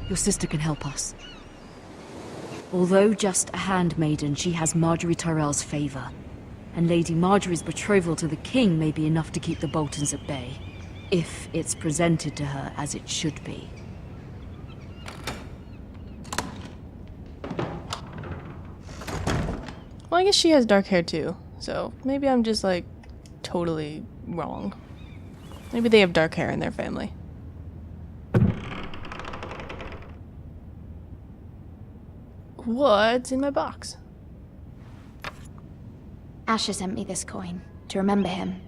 Your sister can help us. Although just a handmaiden, she has Marjorie Tyrell's favor. And Lady Marjorie's betrothal to the king may be enough to keep the Boltons at bay. If it's presented to her as it should be. Well, I guess she has dark hair too, so maybe I'm just like totally wrong. Maybe they have dark hair in their family. What's in my box? Asher sent me this coin to remember him.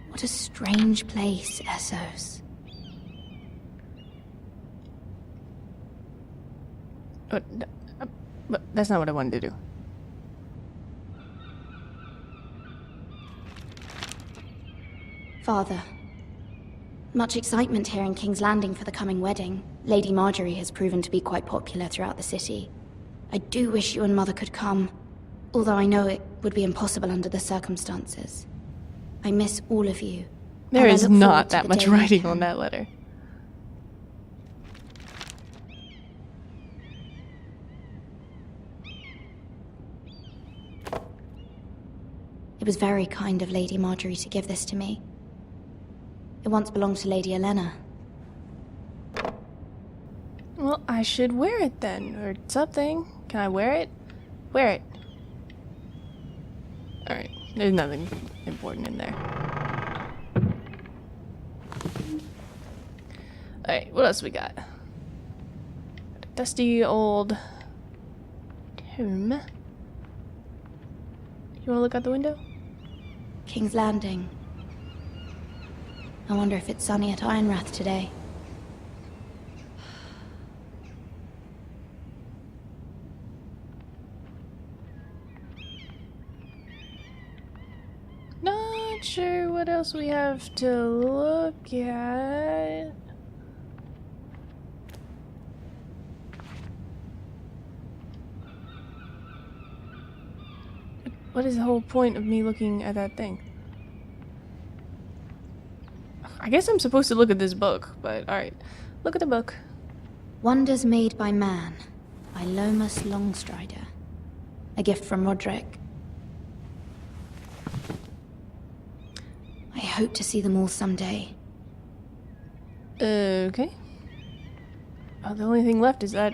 What a strange place, Essos. But that's not what I wanted to do. Father, much excitement here in King's Landing for the coming wedding. Lady Marjorie has proven to be quite popular throughout the city. I do wish you and Mother could come, although I know it would be impossible under the circumstances. I miss all of you. There is not that much writing on that letter. It was very kind of Lady Marjorie to give this to me. It once belonged to Lady Elena. Well, I should wear it then, or something. Can I wear it? Wear it. Alright, there's nothing important in there. Alright, what else we got? Dusty old tomb. You wanna look out the window? King's Landing. I wonder if it's sunny at Ironrath today. Not sure what else we have to look at. What is the whole point of me looking at that thing? I guess I'm supposed to look at this book, but alright. Look at the book. Wonders Made by Man, by Lomas Longstrider. A gift from Roderick. I hope to see them all someday. Okay. Oh, the only thing left is that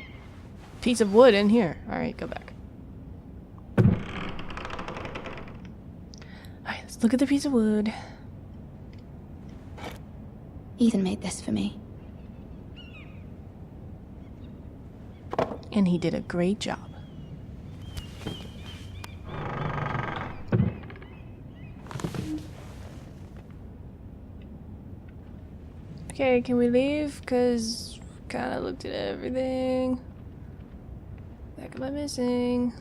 piece of wood in here. Alright, go back. Alright, let's look at the piece of wood. Ethan made this for me. And he did a great job. Okay, can we leave? Cause kinda looked at everything. What am I missing?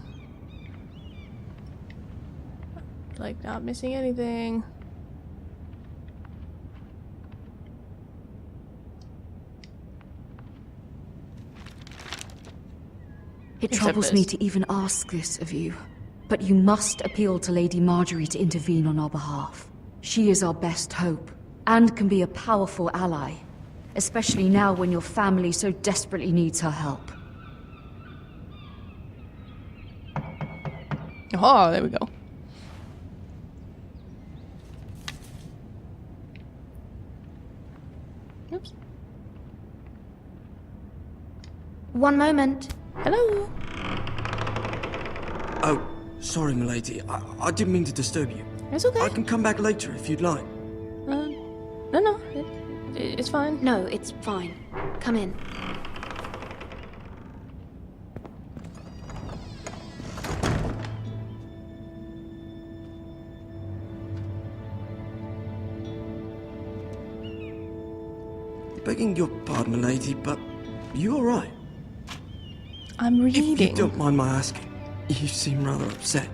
Like not missing anything. It troubles me to even ask this of you, but you must appeal to Lady Marjorie to intervene on our behalf. She is our best hope, and can be a powerful ally, especially now when your family so desperately needs her help. Oh, there we go. Oops. One moment. Hello. Oh, sorry, milady. I didn't mean to disturb you. It's okay. I can come back later if you'd like. No, it's fine. No, it's fine. Come in. Begging your pardon, milady, but you all right? I'm reading. If you don't mind my asking, you seem rather upset.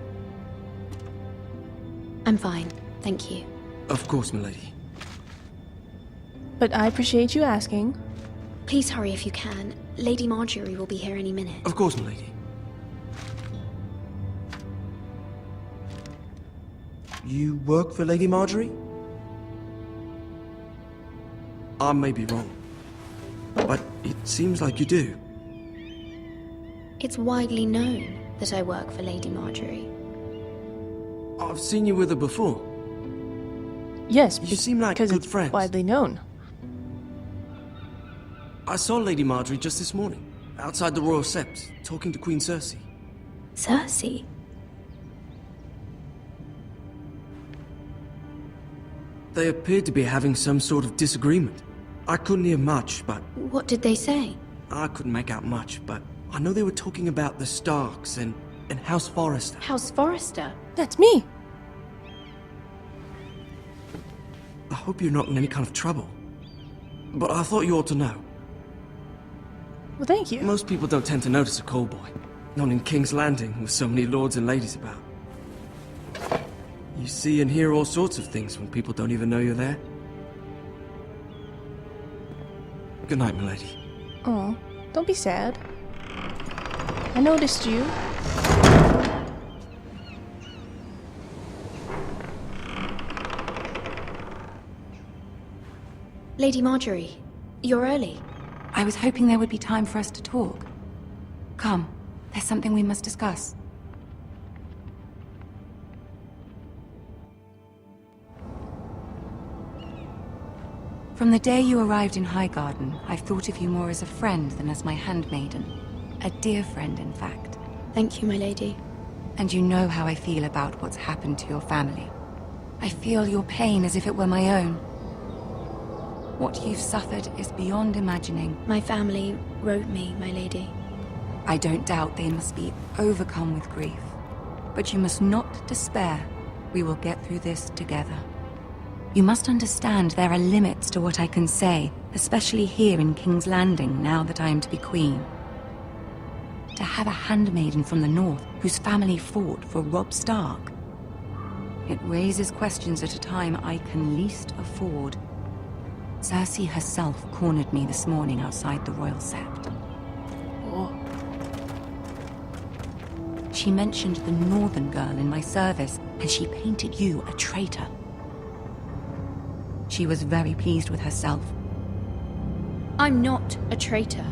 I'm fine, thank you. Of course, milady. But I appreciate you asking. Please hurry if you can. Lady Marjorie will be here any minute. Of course, milady. You work for Lady Marjorie? I may be wrong, but it seems like you do. It's widely known that I work for Lady Marjorie. I've seen you with her before. Yes, You seem like because good it's friends. widely known. I saw Lady Marjorie just this morning, outside the Royal Sept, talking to Queen Cersei. Cersei? They appeared to be having some sort of disagreement. I couldn't hear much, but What did they say? I couldn't make out much, but I know they were talking about the Starks and House Forrester. House Forrester? That's me. I hope you're not in any kind of trouble. But I thought you ought to know. Well, thank you. Most people don't tend to notice a callboy. Not in King's Landing, with so many lords and ladies about. You see and hear all sorts of things when people don't even know you're there. Good night, milady. Oh, don't be sad. I noticed you. Lady Marjorie, you're early. I was hoping there would be time for us to talk. Come, there's something we must discuss. From the day you arrived in Highgarden, I've thought of you more as a friend than as my handmaiden. A dear friend, in fact. Thank you, my lady. And you know how I feel about what's happened to your family. I feel your pain as if it were my own. What you've suffered is beyond imagining. My family wrote me, my lady. I don't doubt they must be overcome with grief. But you must not despair. We will get through this together. You must understand there are limits to what I can say, especially here in King's Landing, now that I am to be queen. To have a handmaiden from the north whose family fought for Robb Stark. It raises questions at a time I can least afford. Cersei herself cornered me this morning outside the Royal Sept. Oh. She mentioned the northern girl in my service, and she painted you a traitor. She was very pleased with herself. I'm not a traitor.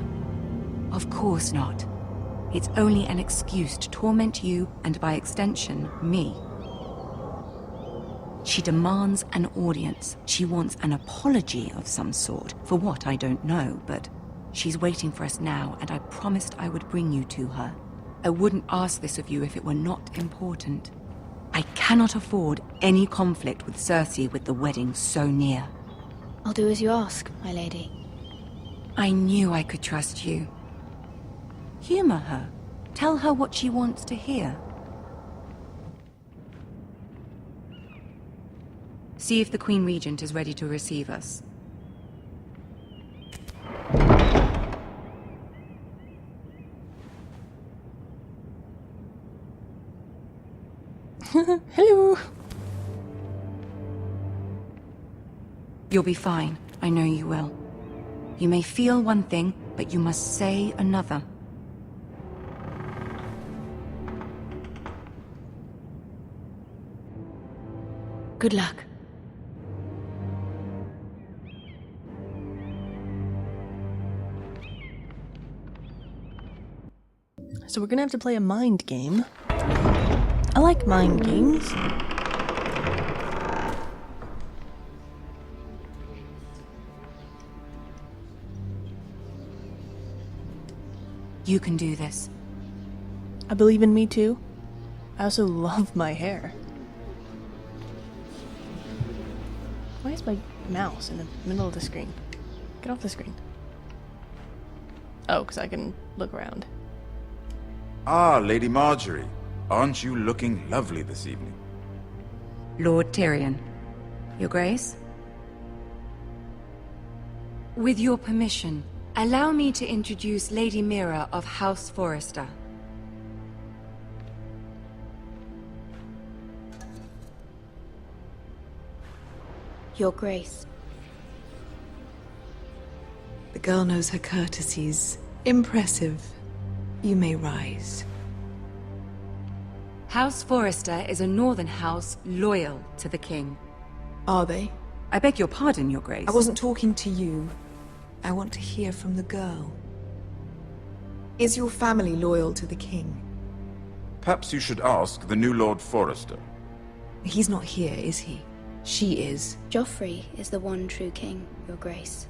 Of course not. It's only an excuse to torment you, and by extension, me. She demands an audience. She wants an apology of some sort. For what, I don't know, but she's waiting for us now, and I promised I would bring you to her. I wouldn't ask this of you if it were not important. I cannot afford any conflict with Cersei with the wedding so near. I'll do as you ask, my lady. I knew I could trust you. Humor her. Tell her what she wants to hear. See if the Queen Regent is ready to receive us. Hello. You'll be fine. I know you will. You may feel one thing, but you must say another. Good luck. So we're gonna have to play a mind game. I like mind games. You can do this. I believe in me too. I also love my hair. Why is my mouse in the middle of the screen? Get off the screen. Oh, because I can look around. Ah, Lady Marjorie. Aren't you looking lovely this evening? Lord Tyrion. Your Grace? With your permission, allow me to introduce Lady Mira of House Forrester. Your Grace. The girl knows her courtesies. Impressive. You may rise. House Forrester is a northern house loyal to the king. Are they? I beg your pardon, Your Grace. I wasn't talking to you. I want to hear from the girl. Is your family loyal to the king? Perhaps you should ask the new Lord Forrester. He's not here, is he? She is. Joffrey is the one true king, Your Grace.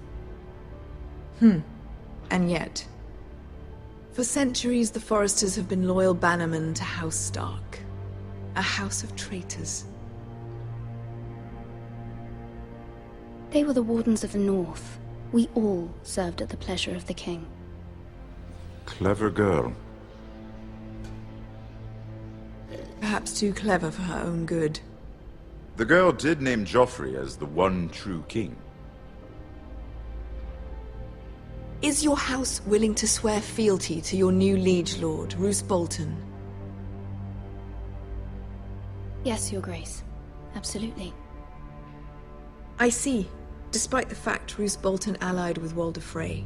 And yet, for centuries the Forresters have been loyal bannermen to House Stark. A house of traitors. They were the Wardens of the North. We all served at the pleasure of the king. Clever girl. Perhaps too clever for her own good. The girl did name Joffrey as the one true king. Is your house willing to swear fealty to your new liege lord, Roose Bolton? Yes, Your Grace. Absolutely. I see. Despite the fact Roose Bolton allied with Walder Frey.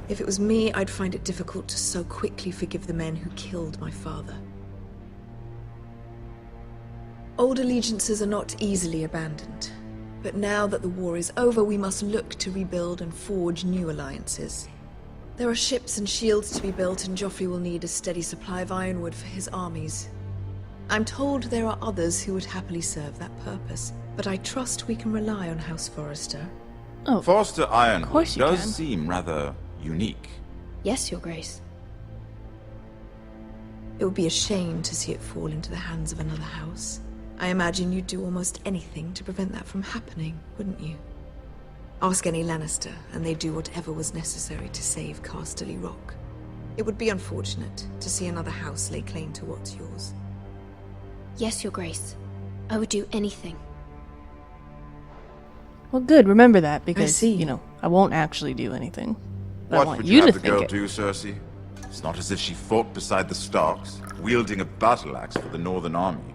If it was me, I'd find it difficult to so quickly forgive the men who killed my father. Old allegiances are not easily abandoned. But now that the war is over, we must look to rebuild and forge new alliances. There are ships and shields to be built, and Joffrey will need a steady supply of ironwood for his armies. I'm told there are others who would happily serve that purpose, but I trust we can rely on House Forrester. Oh, Forrester Ironwood you does can. seem rather unique. Yes, Your Grace. It would be a shame to see it fall into the hands of another house. I imagine you'd do almost anything to prevent that from happening, wouldn't you? Ask any Lannister, and they'd do whatever was necessary to save Casterly Rock. It would be unfortunate to see another house lay claim to what's yours. Yes, Your Grace. I would do anything. well, good. Remember that, because, see. you know, I won't actually do anything. But I What want would you you to have the think girl it. do, Cersei? It's not as if she fought beside the Starks, wielding a battle axe for the Northern Army.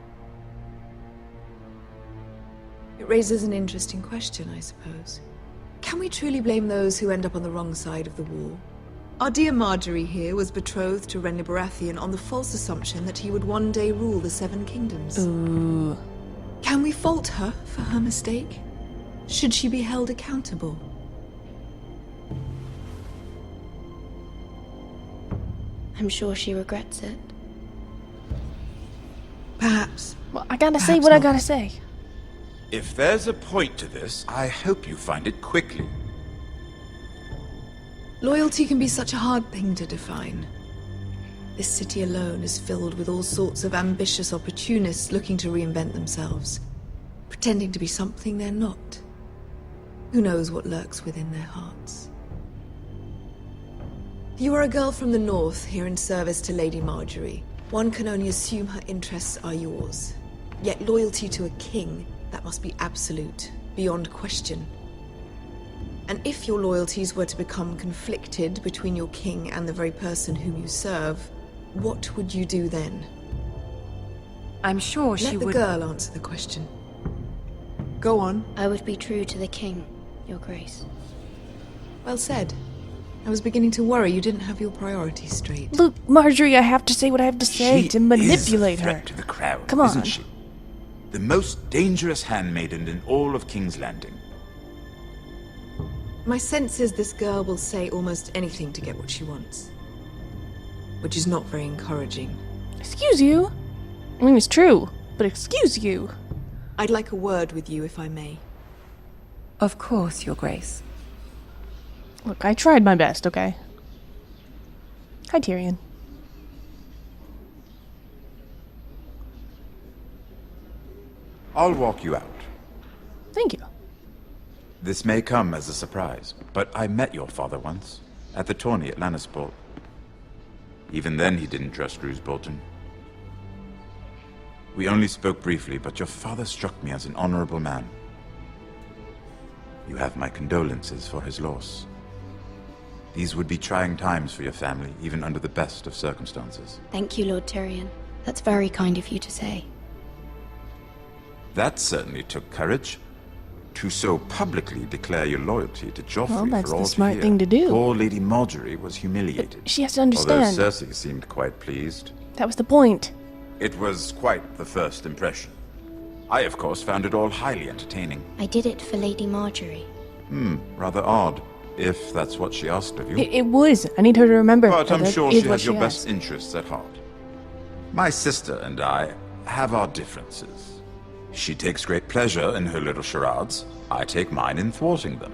It raises an interesting question, I suppose. Can we truly blame those who end up on the wrong side of the war? Our dear Marjorie here was betrothed to Renly Baratheon on the false assumption that he would one day rule the Seven Kingdoms. Ooh. Can we fault her for her mistake? Should she be held accountable? I'm sure she regrets it. Perhaps. Well, I gotta say Perhaps what I not. gotta say. If there's a point to this, I hope you find it quickly. Loyalty can be such a hard thing to define. This city alone is filled with all sorts of ambitious opportunists looking to reinvent themselves, pretending to be something they're not. Who knows what lurks within their hearts? You are a girl from the north here in service to Lady Marjorie. One can only assume her interests are yours. Yet loyalty to a king, that must be absolute, beyond question. And if your loyalties were to become conflicted between your king and the very person whom you serve, what would you do then? I'm sure she Let the would... girl answer the question. Go on. I would be true to the king, Your Grace. Well said. I was beginning to worry you didn't have your priorities straight. Look, Marjorie, I have to say what I have to say She to manipulate is a threat her. to the crown, Come on. isn't she? The most dangerous handmaiden in all of King's Landing. My sense is this girl will say almost anything to get what she wants. Which is not very encouraging. Excuse you? I mean, it's true, but excuse you. I'd like a word with you, if I may. Of course, Your Grace. Look, I tried my best, okay? Hi, Tyrion. I'll walk you out. Thank you. This may come as a surprise, but I met your father once, at the tourney at Lannisport. Even then he didn't trust Roose Bolton. We only spoke briefly, but your father struck me as an honorable man. You have my condolences for his loss. These would be trying times for your family, even under the best of circumstances. Thank you, Lord Tyrion. That's very kind of you to say. That certainly took courage. To so publicly declare your loyalty to Joffrey Well, that's for all the smart hear. thing to do. Poor Lady Marjorie was humiliated. She has to Although understand. Cersei seemed quite pleased. That was the point. It was quite the first impression. I, of course, found it all highly entertaining. I did it for Lady Marjorie. Rather odd. if that's what she asked of you. It was. I need her to remember. But I'm that sure is she what has your best asked. interests at heart. My sister and I have our differences. She takes great pleasure in her little charades. I take mine in thwarting them.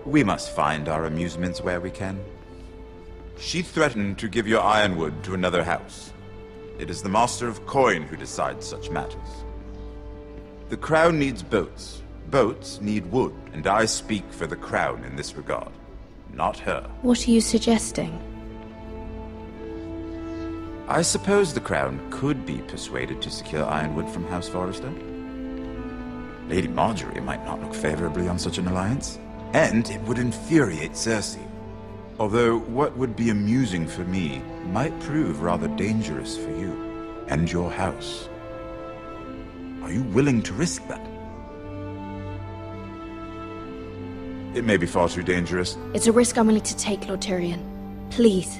We must find our amusements where we can. She threatened to give your ironwood to another house. It is the Master of Coin who decides such matters. The crown needs boats. Boats need wood, and I speak for the crown in this regard, not her. What are you suggesting? I suppose the crown could be persuaded to secure ironwood from House Forrester. Lady Marjorie might not look favorably on such an alliance, and it would infuriate Cersei. Although what would be amusing for me might prove rather dangerous for you and your house. Are you willing to risk that? It may be far too dangerous. It's a risk I'm willing to take, Lord Tyrion. Please.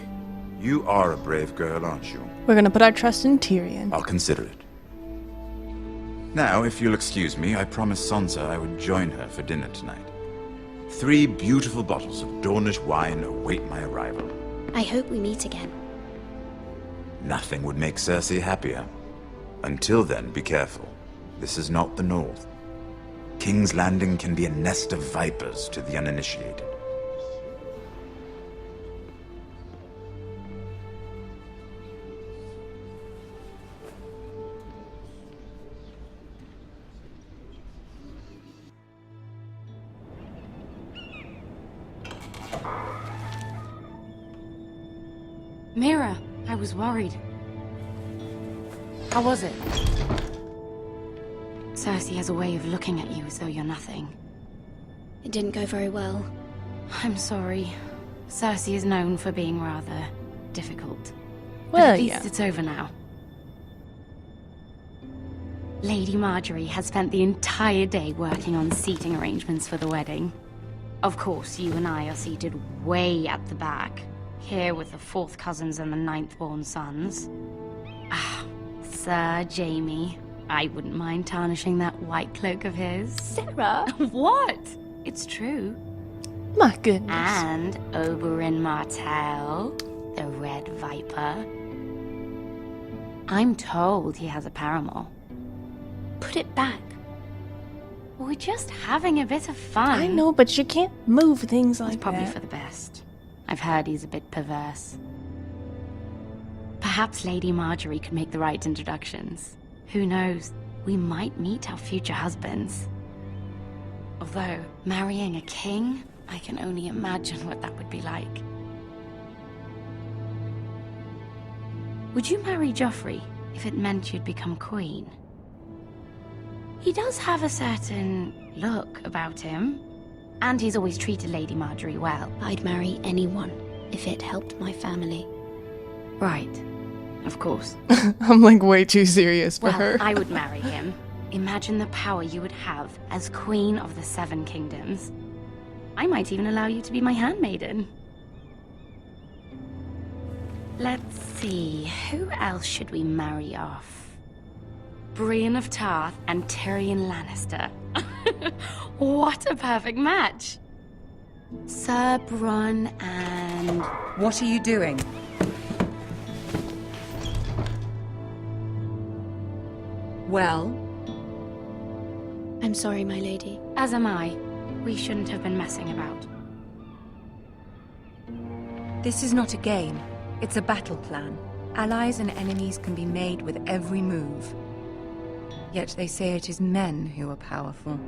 You are a brave girl, aren't you? We're gonna put our trust in Tyrion. I'll consider it. Now, if you'll excuse me, I promised Sansa I would join her for dinner tonight. 3 beautiful bottles of Dornish wine await my arrival. I hope we meet again. Nothing would make Cersei happier. Until then, be careful. This is not the North. King's Landing can be a nest of vipers to the uninitiated. Mira, I was worried. How was it? Cersei has a way of looking at you as though you're nothing. It didn't go very well. I'm sorry. Cersei is known for being rather difficult. But Well, at least yeah. it's over now. Lady Marjorie has spent the entire day working on seating arrangements for the wedding. Of course, you and I are seated way at the back, here with the 4th cousins and the 9th-born sons. Ah, Sir Jaime. I wouldn't mind tarnishing that white cloak of his. Sarah? What? It's true. My goodness. And Oberyn Martell, the Red Viper. I'm told he has a paramour. Put it back. We're just having a bit of fun. I know, but you can't move things like It's probably that. for the best. I've heard he's a bit perverse. Perhaps Lady Marjorie could make the right introductions. Who knows? We might meet our future husbands. Although, marrying a king, I can only imagine what that would be like. Would you marry Joffrey if it meant you'd become queen? He does have a certain look about him, and he's always treated Lady Marjorie well. I'd marry anyone if it helped my family. Right, of course. I'm like way too serious for Well, her. I would marry him. Imagine the power you would have as Queen of the 7 Kingdoms. I might even allow you to be my handmaiden. Let's see, who else should we marry off? Brienne of Tarth and Tyrion Lannister. What a perfect match! Sir Bronn and... What are you doing? Well, I'm sorry, my lady. As am I. We shouldn't have been messing about. this is not a game. It's a battle plan. Allies and enemies can be made with every move. Yet they say it is men who are powerful.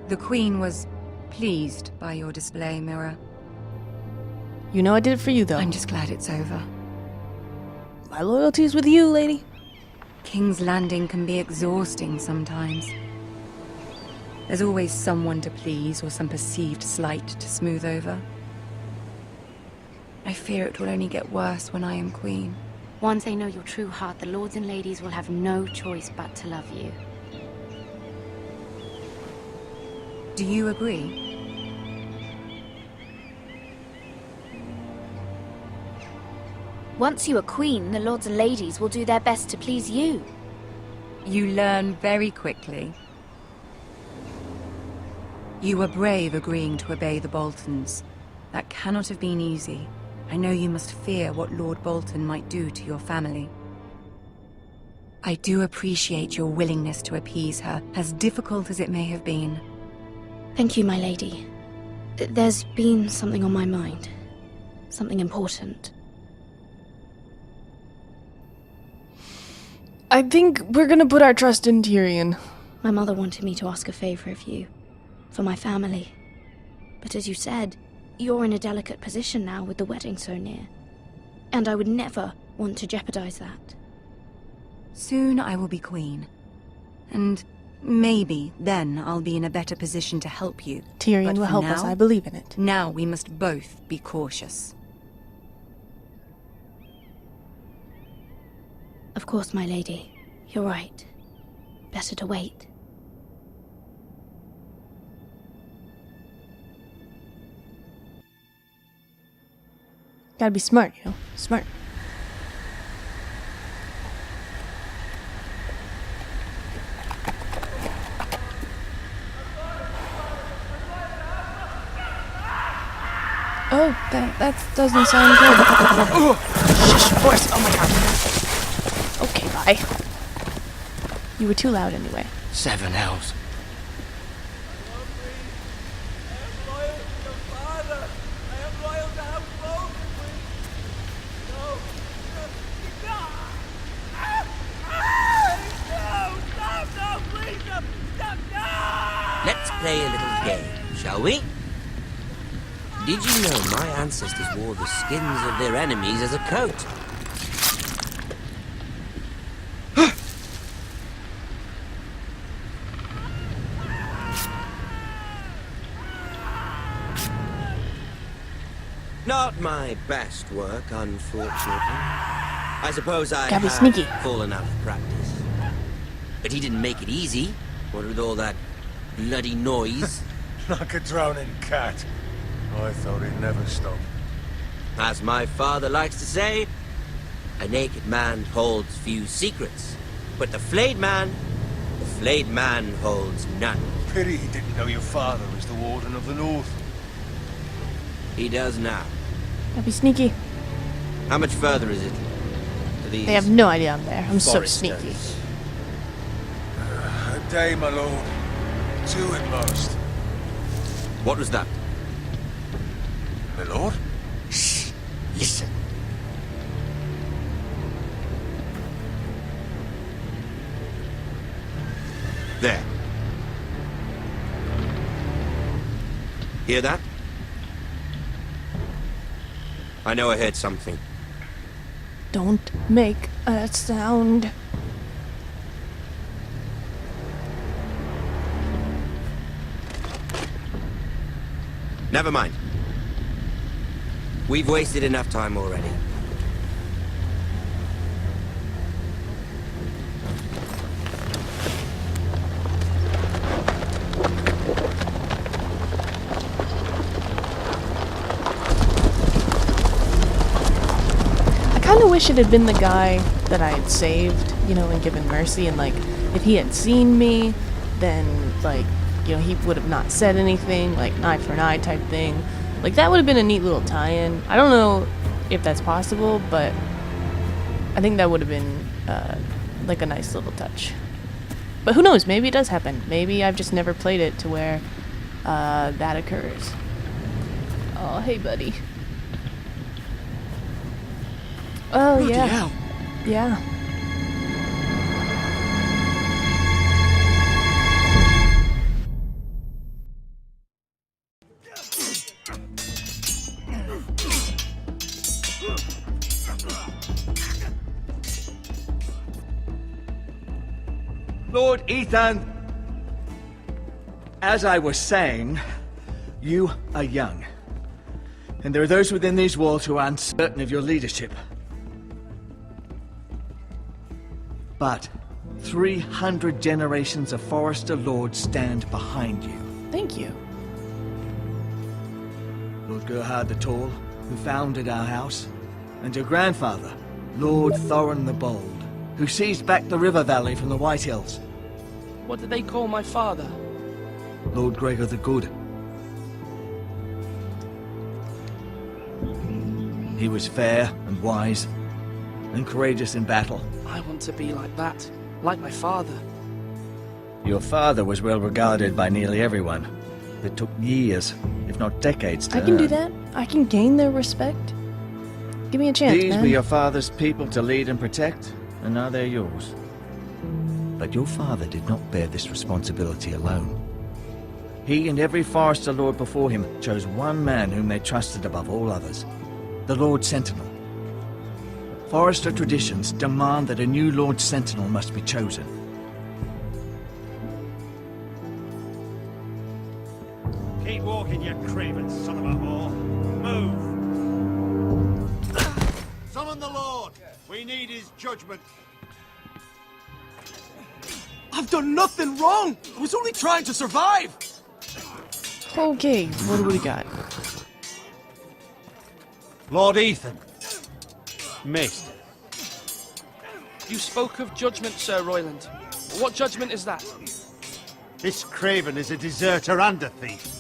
The Queen was pleased by your display, Mira. You know I did it for you, though. I'm just glad it's over. My loyalty's with you, lady. King's Landing can be exhausting sometimes. There's always someone to please or some perceived slight to smooth over. I fear it will only get worse when I am queen. Once they know your true heart, the lords and ladies will have no choice but to love you. Do you agree? Once you are queen, the lords and ladies will do their best to please you. You learn very quickly. You were brave agreeing to obey the Boltons. That cannot have been easy. I know you must fear what Lord Bolton might do to your family. I do appreciate your willingness to appease her, as difficult as it may have been. Thank you, my lady. There's been something on my mind. Something important. I think we're gonna put our trust in Tyrion. My mother wanted me to ask a favor of you. For my family. But as you said, you're in a delicate position now with the wedding so near. And I would never want to jeopardize that. Soon I will be queen. And maybe then I'll be in a better position to help you. Tyrion But will for help us, now- I believe in it. Now we must both be cautious. Of course, my lady. You're right. Better to wait. Gotta be smart, you know? Smart. Oh, that doesn't sound good. Shush, Force! Oh my god. Okay, bye. You were too loud anyway. 7 hells. Let's play a little game, shall we? Did you know my ancestors wore the skins of their enemies as a coat? Not my best work, unfortunately. I suppose I Gotta be have sneaky. fallen out of practice. But he didn't make it easy, what with all that bloody noise. Like a drowning cat. I thought he'd never stop. As my father likes to say, a naked man holds few secrets, but the flayed man holds none. Pity he didn't know your father was the Warden of the North. He does now. Gotta be sneaky. How much further is it to these They have no idea I'm there. I'm so foresters? sneaky. A day, my lord. 2 at most. What was that? My lord? Shh! Listen. There. Hear that? I know I heard something. Don't make a sound. Never mind. We've wasted enough time already. I kind of wish it had been the guy that I had saved, you know, and given mercy, and like, if he had seen me, then like, you know, he would have not said anything, like eye for an eye type thing. Like, that would have been a neat little tie-in. I don't know if that's possible, but I think that would have been like a nice little touch. But who knows, maybe it does happen. Maybe I've just never played it to where that occurs. Oh, hey buddy. Oh, Bloody yeah. hell. Yeah. Lord Ethan, as I was saying, you are young. And there are those within these walls who are uncertain of your leadership. But 300 generations of Forester Lords stand behind you. Thank you. Lord Gerhard the Tall, who founded our house, and your grandfather, Lord Thorin the Bold, who seized back the river valley from the White Hills. What did they call my father? Lord Gregor the Good. He was fair and wise, and courageous in battle. I want to be like that, like my father. Your father was well regarded by nearly everyone. It took years, if not decades, to I can do earn. that. I can gain their respect. Give me a chance, These man. were your father's people to lead and protect, and now they're yours. But your father did not bear this responsibility alone. He and every Forester Lord before him chose one man whom they trusted above all others, the Lord Sentinel. Forester traditions demand that a new Lord Sentinel must be chosen. Keep walking, you craven son of a whore. Move! Summon the Lord! We need his judgment. I've done nothing wrong! I was only trying to survive! Okay, what do we got? Lord Ethan. Maester. You spoke of judgment, Sir Royland. What judgment is that? This craven is a deserter and a thief.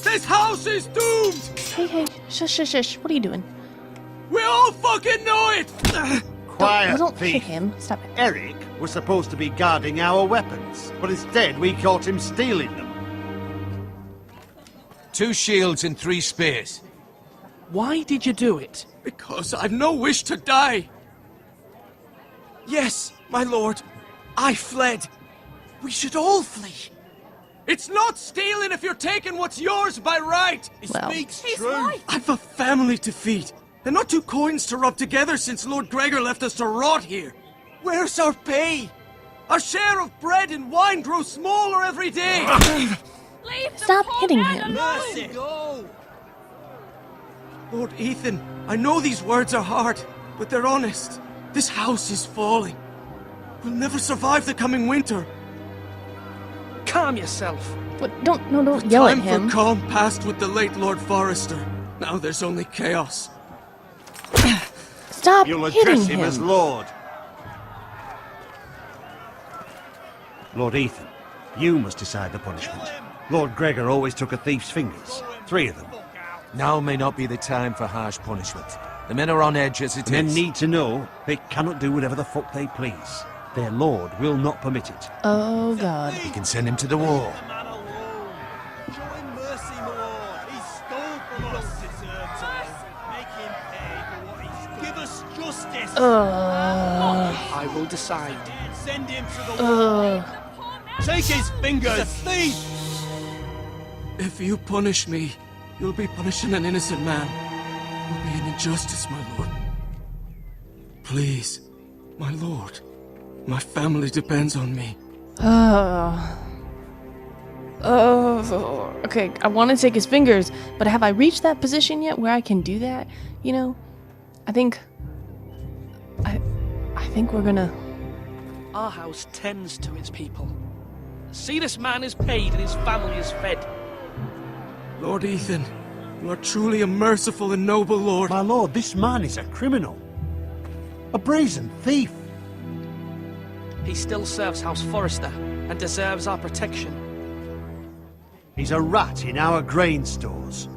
This house is doomed! Hey, shush, shush, shush. What are you doing? We all fucking know it! Quiet, Don't hit thief. him. Stop it. Eric was supposed to be guarding our weapons, but instead we caught him stealing them. 2 shields and 3 spears. Why did you do it? Because I've no wish to die. Yes, my lord, I fled. We should all flee. It's not stealing if you're taking what's yours by right. Well, He's right. I've a family to feed, and not 2 coins to rub together since Lord Gregor left us to rot here. Where's our pay? Our share of bread and wine grows smaller every day. stop hitting him. Lord Ethan, I know these words are hard, but they're honest. This house is falling. We'll never survive the coming winter. Calm yourself. What? Don't yell at Time him. for calm passed with the late Lord Forester. Now there's only chaos. Stop You'll hitting address him him. as Lord. Lord Ethan, you must decide the punishment. Lord Gregor always took a thief's fingers. 3 of them. Now may not be the time for harsh punishment. The men are on edge as it is. Men need to know they cannot do whatever the fuck they please. Their lord will not permit it. Oh god. We can send him to the wall. I will decide. Send him to the wall. Take his fingers. Thief! If you punish me, you'll be punishing an innocent man. It will be an injustice, my lord. Please, my lord. My family depends on me. Okay, I want to take his fingers, but have I reached that position yet where I can do that? You know, I think we're gonna... Our house tends to its people. See, this man is paid and his family is fed. Lord Ethan, you are truly a merciful and noble lord. My lord, this man is a criminal. A brazen thief. He still serves House Forester and deserves our protection. He's a rat in our grain stores.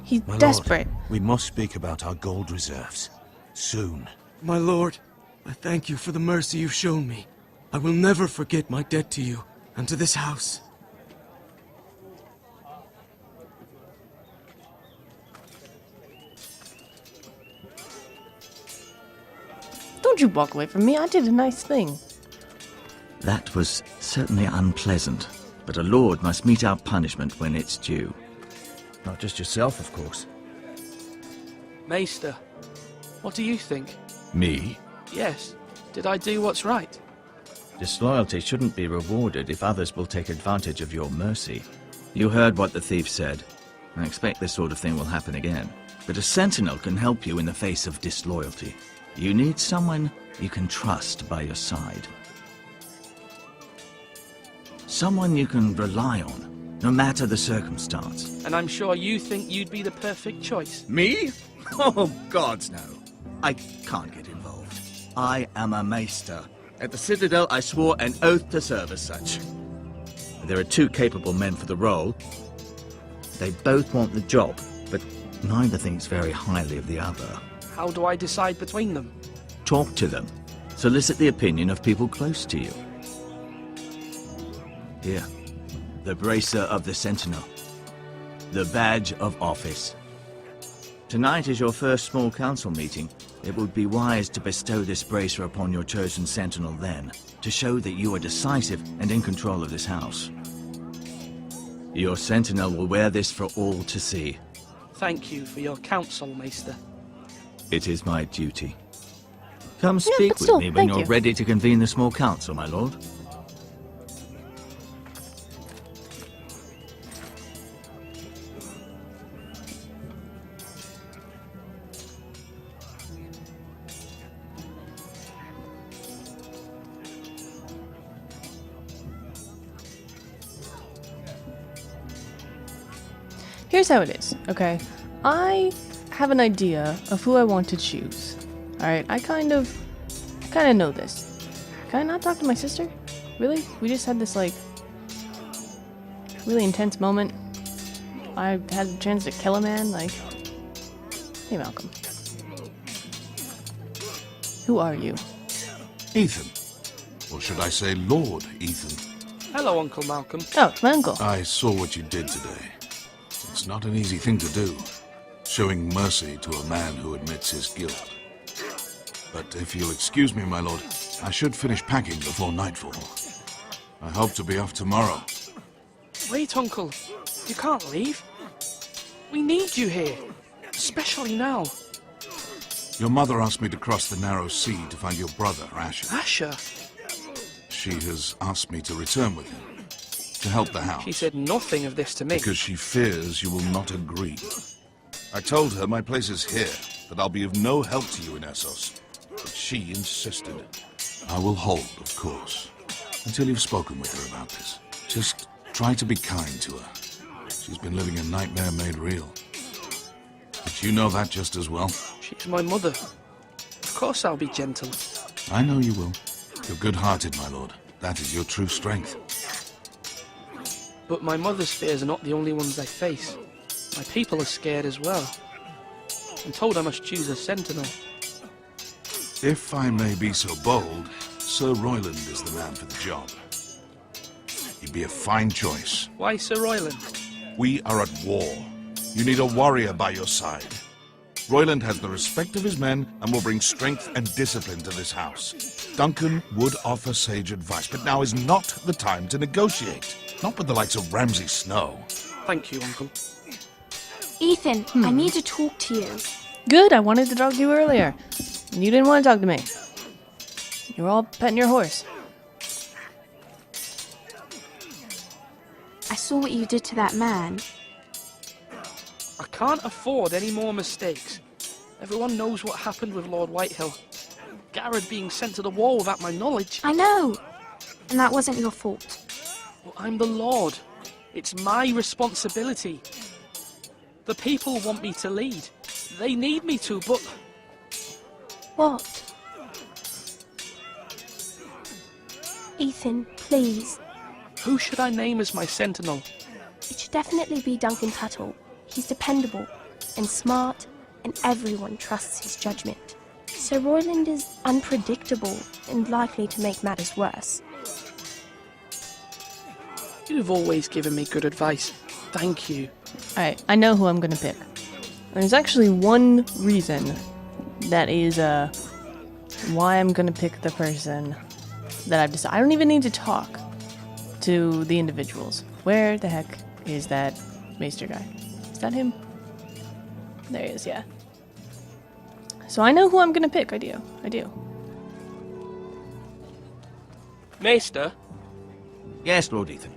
He's My desperate. lord, we must speak about our gold reserves. Soon. My lord, I thank you for the mercy you've shown me. I will never forget my debt to you and to this house. Don't you walk away from me. I did a nice thing. That was certainly unpleasant, but a lord must mete out punishment when it's due. Not just yourself, of course. Maester, what do you think? Me? Yes, did I do what's right? Disloyalty shouldn't be rewarded if others will take advantage of your mercy. You heard what the thief said. I expect this sort of thing will happen again. But a sentinel can help you in the face of disloyalty. You need someone you can trust by your side. Someone you can rely on, no matter the circumstance. And I'm sure you think you'd be the perfect choice. Me? Oh, gods no. I can't get involved. I am a maester, At the Citadel, I swore an oath to serve as such. There are 2 capable men for the role. They both want the job, but neither thinks very highly of the other. How do I decide between them? Talk to them. Solicit the opinion of people close to you. Here, the bracer of the Sentinel. The badge of office. Tonight is your first small council meeting. It would be wise to bestow this bracer upon your chosen Sentinel then, to show that you are decisive and in control of this house. Your Sentinel will wear this for all to see. Thank you for your counsel, Maester. It is my duty. Come speak with me when you're ready to convene the small council, my lord. Here's how it is, okay? I have an idea of who I want to choose. Alright, I kind of know this. Can I not talk to my sister? Really? We just had this, like, really intense moment. I had a chance to kill a man, like... Hey, Malcolm. Who are you? Ethan. Or should I say Lord Ethan? Hello, Uncle Malcolm. Oh, it's my uncle. I saw what you did today. It's not an easy thing to do, showing mercy to a man who admits his guilt. But if you'll excuse me, my lord, I should finish packing before nightfall. I hope to be off tomorrow. Wait, Uncle. You can't leave. We need you here, especially now. Your mother asked me to cross the narrow sea to find your brother, Asher. Asher? She has asked me to return with him, to help the house. She said nothing of this to me. Because she fears you will not agree. I told her my place is here, that I'll be of no help to you in Essos. But she insisted. I will hold, of course, until you've spoken with her about this. Just try to be kind to her. She's been living a nightmare made real. But you know that just as well. She's my mother. Of course I'll be gentle. I know you will. You're good-hearted, my lord. That is your true strength. But my mother's fears are not the only ones I face. My people are scared as well. I'm told I must choose a sentinel. If I may be so bold, Sir Royland is the man for the job. He'd be a fine choice. Why Sir Royland? We are at war. You need a warrior by your side. Royland has the respect of his men and will bring strength and discipline to this house. Duncan would offer sage advice, but now is not the time to negotiate. Not with the likes of Ramsay Snow. Thank you, Uncle. Ethan, I need to talk to you. Good, I wanted to talk to you earlier. And you didn't want to talk to me. You were all petting your horse. I saw what you did to that man. I can't afford any more mistakes. Everyone knows what happened with Lord Whitehill. Garrett being sent to the wall without my knowledge. I know. And that wasn't your fault. Well, I'm the Lord. It's my responsibility. The people want me to lead. They need me to, but... What? Ethan, please. Who should I name as my sentinel? It should definitely be Duncan Tuttle. He's dependable and smart, and everyone trusts his judgment. Sir Royland is unpredictable and likely to make matters worse. You've always given me good advice. Thank you. Alright, I know who I'm gonna pick. There's actually one reason that is why I'm gonna pick the person that I've decided. I don't even need to talk to the individuals. Where the heck is that Maester guy? Is that him? There he is, yeah. So I know who I'm gonna pick, I do. Maester? Yes, Lord Ethan.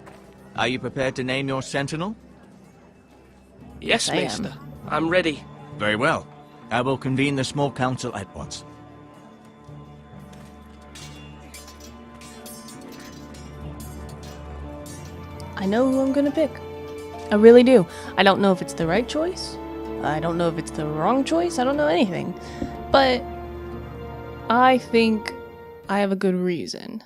Are you prepared to name your sentinel? Yes, I am. Maester. I'm ready. Very well. I will convene the small council at once. I know who I'm gonna pick. I really do. I don't know if it's the right choice. I don't know if it's the wrong choice. I don't know anything. But I think I have a good reason.